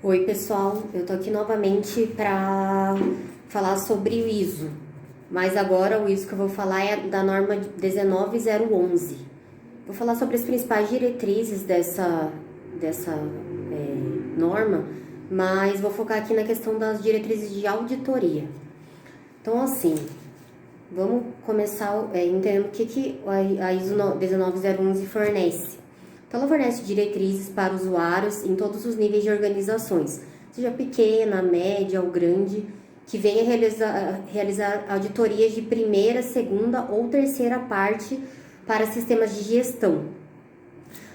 Oi, pessoal, eu tô aqui novamente para falar sobre o ISO, mas agora o ISO que eu vou falar é da norma 19011. Vou falar sobre as principais diretrizes dessa norma, mas vou focar aqui na questão das diretrizes de auditoria. Então, assim, vamos começar entendendo o que a ISO 19011 fornece. Então, ela fornece diretrizes para usuários em todos os níveis de organizações, seja pequena, média ou grande, que venha realizar auditorias de primeira, segunda ou terceira parte para sistemas de gestão.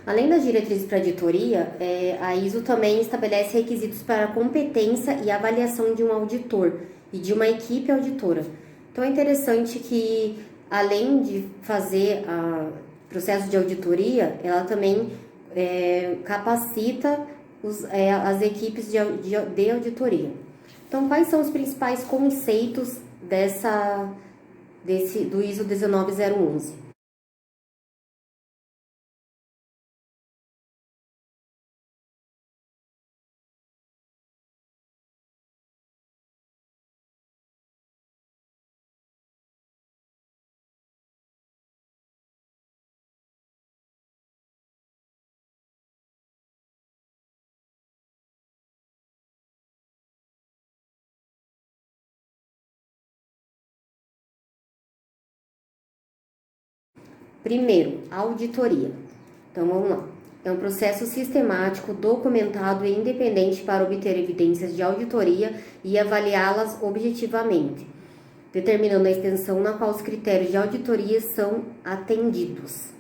Além das diretrizes para auditoria, a ISO também estabelece requisitos para a competência e avaliação de um auditor e de uma equipe auditora. Então é interessante que, além de fazer o processo de auditoria, ela também capacita as equipes de auditoria. Então, quais são os principais conceitos do ISO 19011? Primeiro, a auditoria. Então vamos lá. É um processo sistemático, documentado e independente para obter evidências de auditoria e avaliá-las objetivamente, determinando a extensão na qual os critérios de auditoria são atendidos.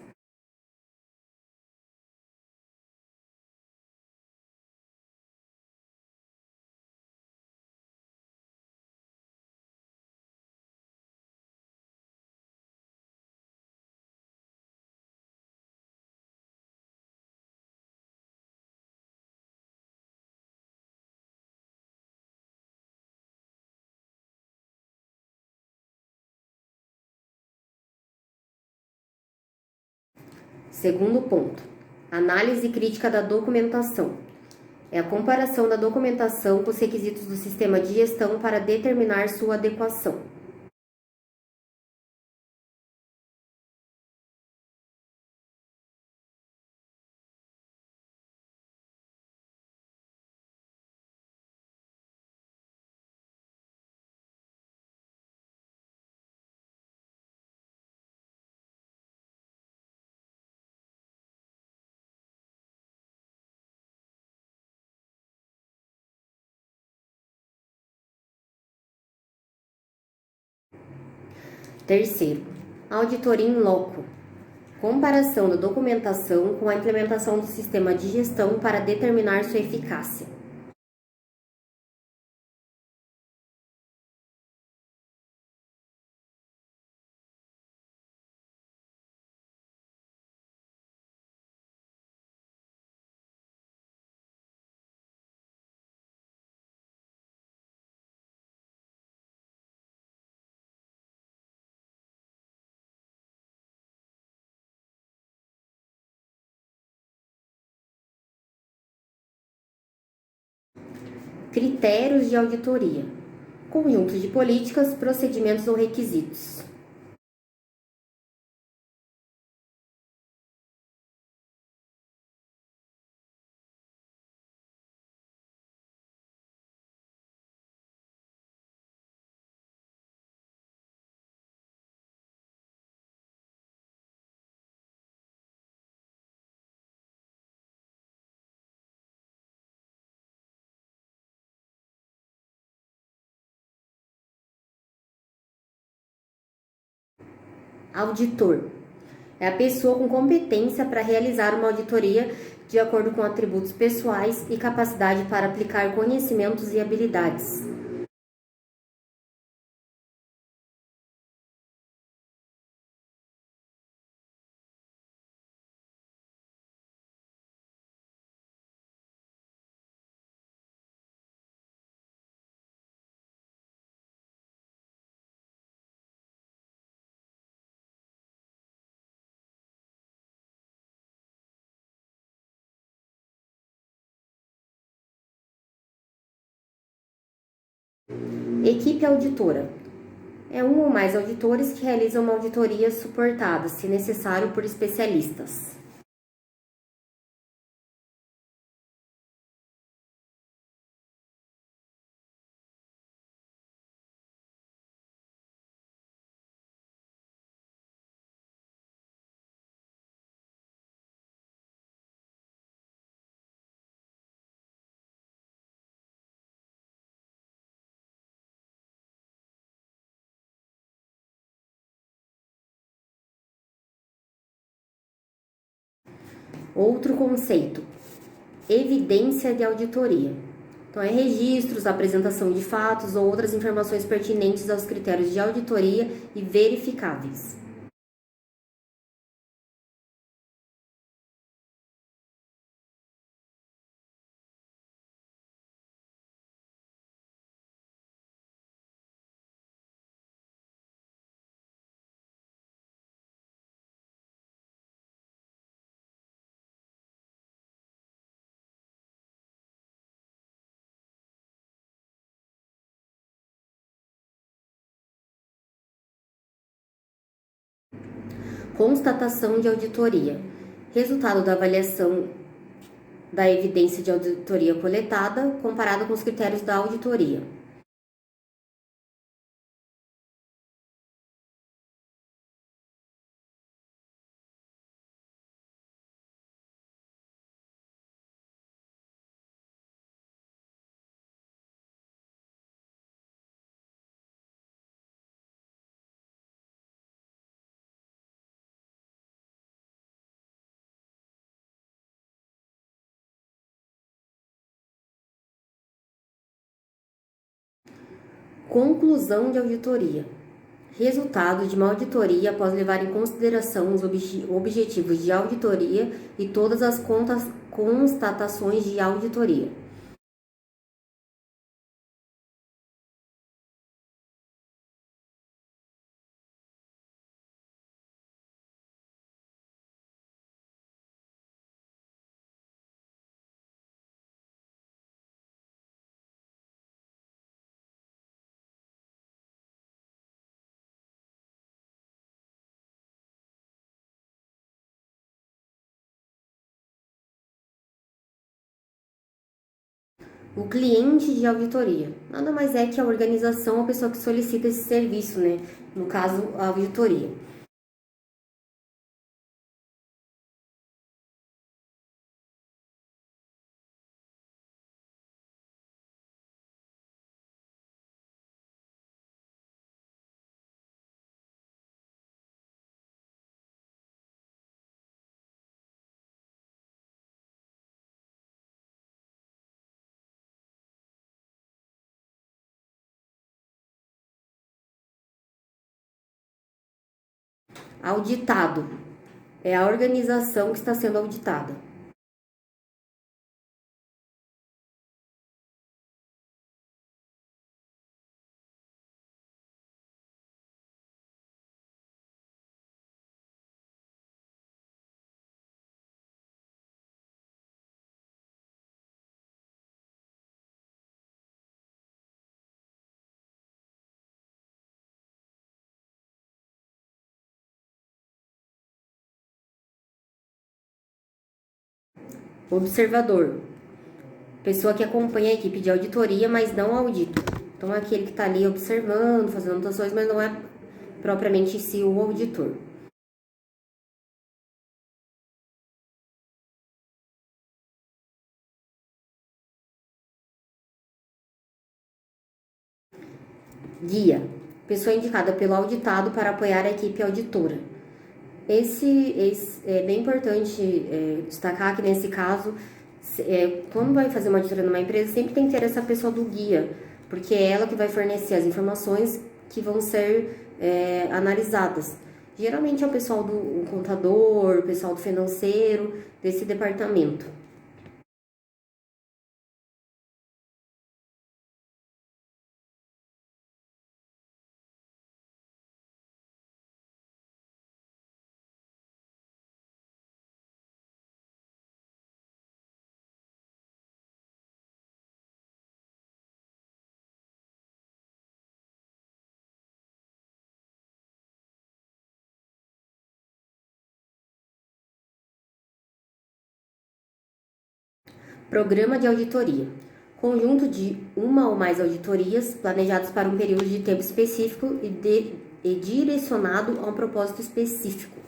Segundo ponto, análise crítica da documentação. É a comparação da documentação com os requisitos do sistema de gestão para determinar sua adequação. Terceiro, auditoria in loco. Comparação da documentação com a implementação do sistema de gestão para determinar sua eficácia. Critérios de auditoria. Conjunto de políticas, procedimentos ou requisitos. Auditor. É a pessoa com competência para realizar uma auditoria de acordo com atributos pessoais e capacidade para aplicar conhecimentos e habilidades. Equipe auditora. É um ou mais auditores que realizam uma auditoria suportada, se necessário, por especialistas. Outro conceito: evidência de auditoria. Então, é registros, apresentação de fatos ou outras informações pertinentes aos critérios de auditoria e verificáveis. Constatação de auditoria. Resultado da avaliação da evidência de auditoria coletada comparada com os critérios da auditoria. Conclusão de auditoria. Resultado de uma auditoria após levar em consideração os objetivos de auditoria e todas as constatações de auditoria. O cliente de auditoria nada mais é que a organização ou a pessoa que solicita esse serviço, né? No caso, a auditoria. Auditado é a organização que está sendo auditada. Observador, pessoa que acompanha a equipe de auditoria, mas não audita. Então é aquele que está ali observando, fazendo anotações, mas não é propriamente em si o auditor. Guia, pessoa indicada pelo auditado para apoiar a equipe auditora. Esse é bem importante destacar que nesse caso, quando vai fazer uma auditoria numa empresa, sempre tem que ter essa pessoa do guia, porque é ela que vai fornecer as informações que vão ser analisadas. Geralmente é o pessoal do contador, o pessoal do financeiro, desse departamento. Programa de auditoria. Conjunto de uma ou mais auditorias planejados para um período de tempo específico e direcionado a um propósito específico.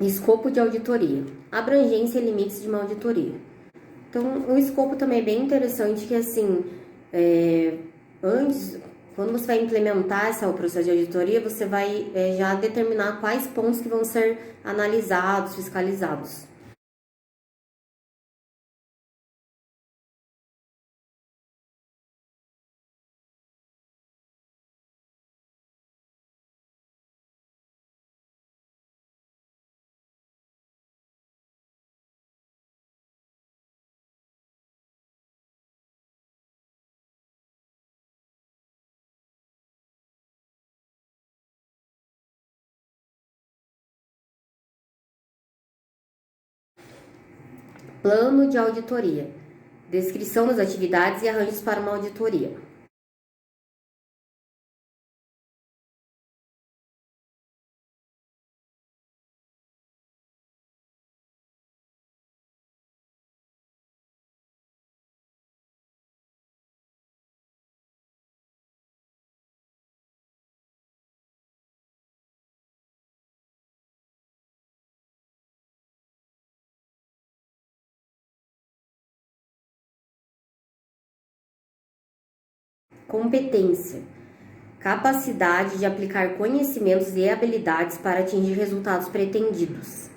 Escopo de auditoria. Abrangência e limites de uma auditoria. Então, o escopo também é bem interessante, que assim, antes, quando você vai implementar o processo de auditoria, você vai já determinar quais pontos que vão ser analisados, fiscalizados. Plano de auditoria. Descrição das atividades e arranjos para uma auditoria. Competência. Capacidade de aplicar conhecimentos e habilidades para atingir resultados pretendidos.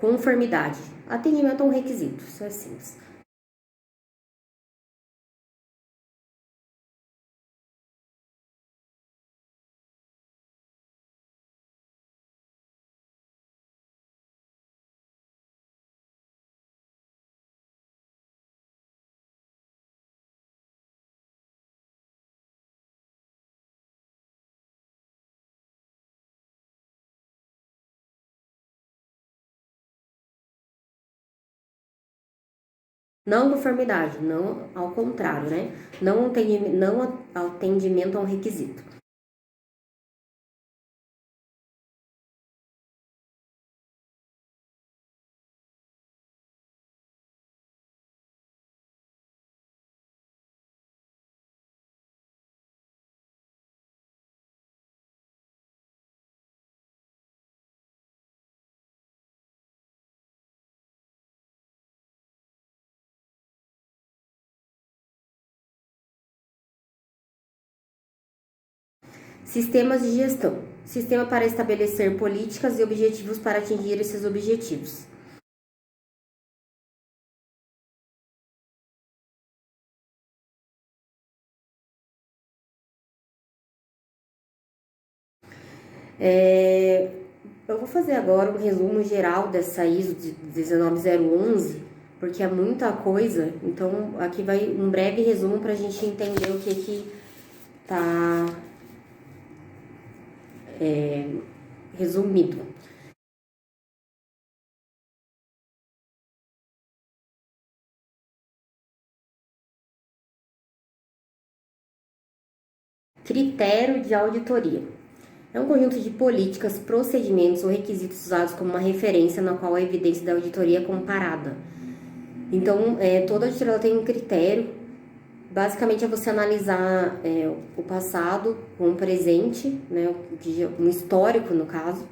Conformidade. Atendimento a um requisito. Isso é simples. Não conformidade, não ao contrário, né? Não atendimento a um requisito. Sistemas de gestão. Sistema para estabelecer políticas e objetivos para atingir esses objetivos. Eu vou fazer agora um resumo geral dessa ISO 19011, porque é muita coisa, então aqui vai um breve resumo para a gente entender o que tá resumido. Critério de auditoria. É um conjunto de políticas, procedimentos ou requisitos usados como uma referência na qual a evidência da auditoria é comparada. Então, toda auditoria tem um critério. Basicamente, é você analisar o passado com o presente, né, um histórico, no caso.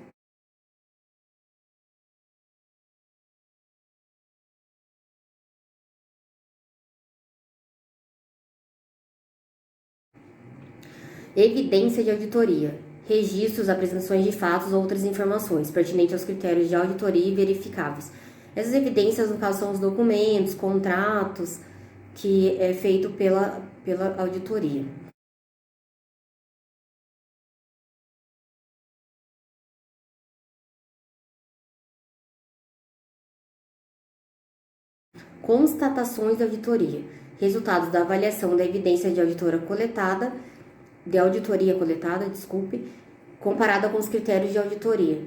Evidência de auditoria. Registros, apresentações de fatos ou outras informações pertinentes aos critérios de auditoria e verificáveis. Essas evidências, no caso, são os documentos, contratos, que é feito pela auditoria. Constatações de auditoria. Resultados da avaliação da evidência de auditoria coletada, comparada com os critérios de auditoria.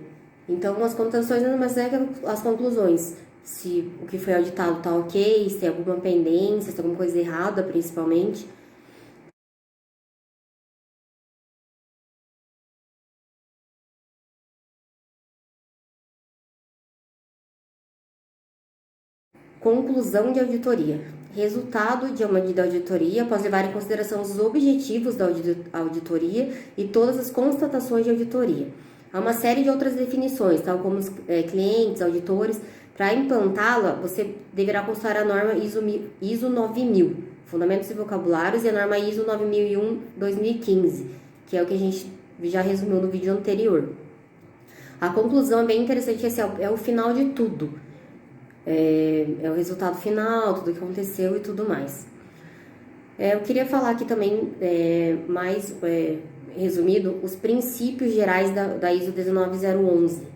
Então, as constatações não mais é que as conclusões. Se o que foi auditado está ok, se tem alguma pendência, se tem alguma coisa errada, principalmente. Conclusão de auditoria. Resultado de uma auditoria após levar em consideração os objetivos da auditoria e todas as constatações de auditoria. Há uma série de outras definições, tal como os clientes, auditores. Para implantá-la, você deverá consultar a norma ISO 9000, Fundamentos e Vocabulários, e a norma ISO 9001-2015, que é o que a gente já resumiu no vídeo anterior. A conclusão é bem interessante, esse é o final de tudo. É o resultado final, tudo que aconteceu e tudo mais. Eu queria falar aqui também, mais resumido, os princípios gerais da ISO 19011.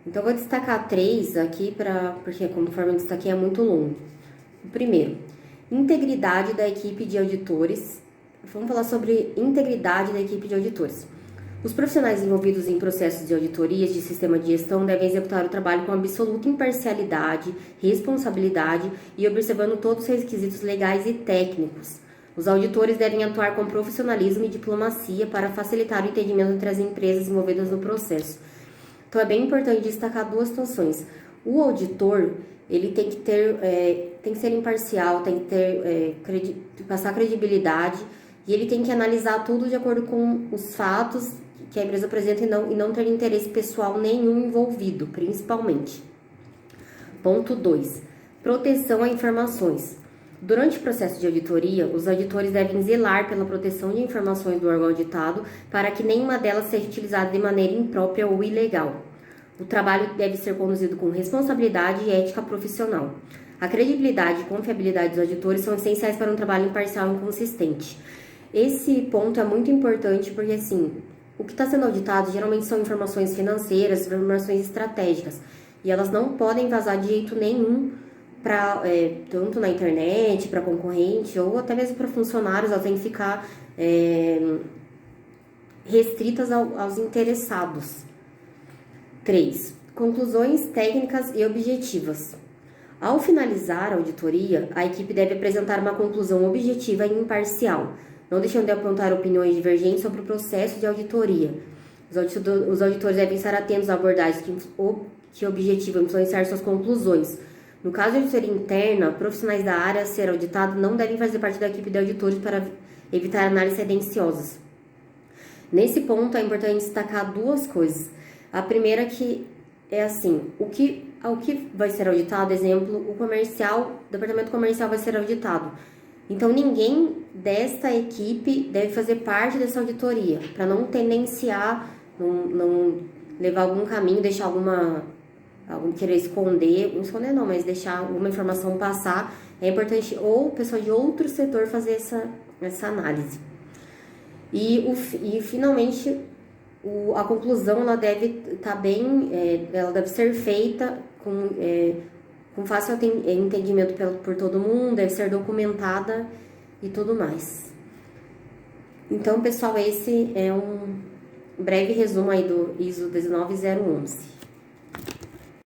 Então, eu vou destacar 3 aqui, porque conforme eu destaquei é muito longo. O primeiro, integridade da equipe de auditores. Vamos falar sobre integridade da equipe de auditores. Os profissionais envolvidos em processos de auditorias de sistema de gestão devem executar o trabalho com absoluta imparcialidade, responsabilidade e observando todos os requisitos legais e técnicos. Os auditores devem atuar com profissionalismo e diplomacia para facilitar o entendimento entre as empresas envolvidas no processo. Então, é bem importante destacar 2 situações. O auditor, ele tem que ser imparcial, tem que passar credibilidade, e ele tem que analisar tudo de acordo com os fatos que a empresa apresenta e não ter interesse pessoal nenhum envolvido, principalmente. Ponto 2. Proteção a informações. Durante o processo de auditoria, os auditores devem zelar pela proteção de informações do órgão auditado para que nenhuma delas seja utilizada de maneira imprópria ou ilegal. O trabalho deve ser conduzido com responsabilidade e ética profissional. A credibilidade e confiabilidade dos auditores são essenciais para um trabalho imparcial e consistente. Esse ponto é muito importante porque, assim, o que está sendo auditado geralmente são informações financeiras, informações estratégicas, e elas não podem vazar de jeito nenhum tanto na internet, para concorrente, ou até mesmo para funcionários. Elas têm que ficar restritas aos interessados. 3. Conclusões técnicas e objetivas. Ao finalizar a auditoria, a equipe deve apresentar uma conclusão objetiva e imparcial, não deixando de apontar opiniões divergentes sobre o processo de auditoria. Os auditores devem estar atentos a abordagens que objetivam influenciar suas conclusões. No caso de auditoria interna, profissionais da área a ser auditado não devem fazer parte da equipe de auditores para evitar análises tendenciosas. Nesse ponto, é importante destacar 2 coisas. A primeira que é assim, o que vai ser auditado, exemplo, o departamento comercial vai ser auditado. Então, ninguém desta equipe deve fazer parte dessa auditoria, para não tendenciar, não levar algum caminho, deixar algum querer esconder não, mas deixar alguma informação passar. É importante ou o pessoal de outro setor fazer essa análise. E finalmente, a conclusão ela deve estar ela deve ser feita com fácil entendimento por todo mundo, deve ser documentada e tudo mais. Então, pessoal, esse é um breve resumo aí do ISO 19011.